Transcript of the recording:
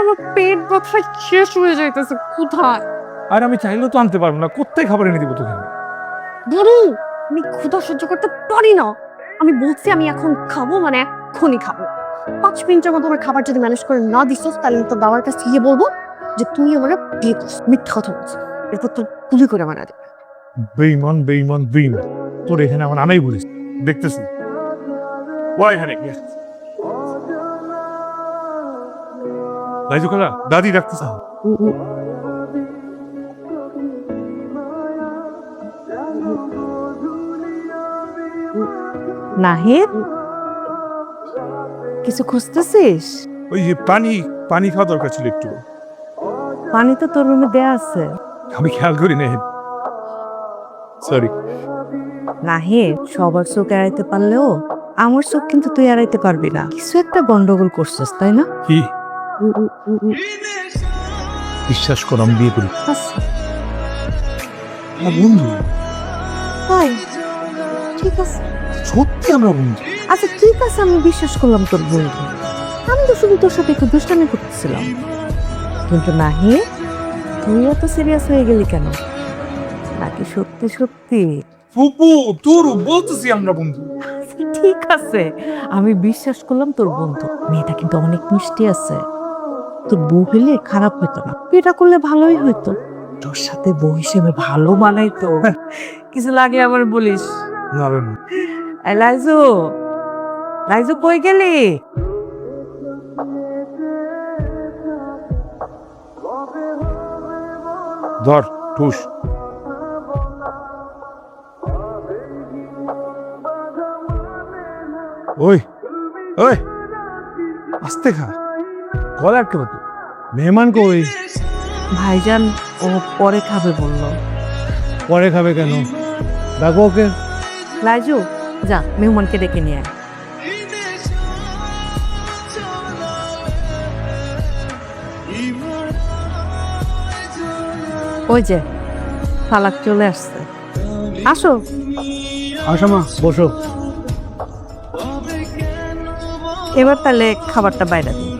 আমার পেট ব্যথায় শেষ হয়ে যাইতেছে। কোথায়? আর আমি চাইলেও তো আনতে পারবো না, কোথায় খাবার এনে দিব তোকে? ধরু, আমি ক্ষুধা সহ্য করতে পারি না। আমি বলছি আমি এখন খাবো, মানে এক্ষুনি খাবো। 5 মিনিটের মধ্যে আমার খাবার যদি ম্যানেজ করে না দিস, তাহলে আমি তোর বাবার কাছে গিয়ে বলবো যে তুই আমার বিয়ে করছিস, মিথ্যা কথা বলছিস। এরপর তোর গুলি করে মারা দেবে। বেইমান বেইমান বেইমান, তোর এখানে আমার আনাই বলিস, দেখতেছি ওয়াই হারে লাইজু খালা দাদি ডাকতেছ। নাহিদ, কিছু খুঁজতেছিস? ওই যে পানি পানি খাওয়া দরকার ছিল একটু। পানি তো তোর রুমে দেয়া আছে। আমি খেয়াল করি না, সরি। নাহিদ, সবার চোখ এড়াইতে পারলেও আমার চোখ কিন্তু তুই এড়াইতে পারবি না। কিছু একটা গন্ডগোল করছিস, তাই না? কি? বিশ্বাস কর আমি বিয়ে করি। আচ্ছা, বন্ধু, তাই ঠিক আছে। সত্যি আমরা বন্ধু। আচ্ছা ঠিক আছে, আমি বিশ্বাস করলাম তোর বন্ধু। আমি তো শুধু তোর সাথে একটু দুষ্টামি করতেছিলাম। কিন্তু নাহিদ, তুই এত সিরিয়াস হয়ে গেলি কেন? নাকি সত্যি সত্যি? ফুপু তোর বলতেছি আমরা বন্ধু। ঠিক আছে, আমি বিশ্বাস করলাম তোর বন্ধু। মেয়েটা কিন্তু অনেক মিষ্টি আছে। তোর বউ হলে খারাপ হইতো না, এটা করলে ভালোই হইতো। তোর সাথে বউ হিসেবে ভালো মানাইতো। কিছু লাগে আবার বলিস। না রে, এই লাইজু, লাইজু কই গেলি? ধর ঠুস। ওই ওই আস্তে খা, কল আটকে পাতো। মেহমান কই? ভাইজান ও পরে খাবে বললো। পরে খাবে কেন? ডাকো ওকে। লাইজু, যা মেহমানকে ডেকে নিয়ে আয়। ওই যে ফালাক চলে আসছে, আসো। আসো মা, বসো। এবার তাহলে খাবারটা বাইরে দিন।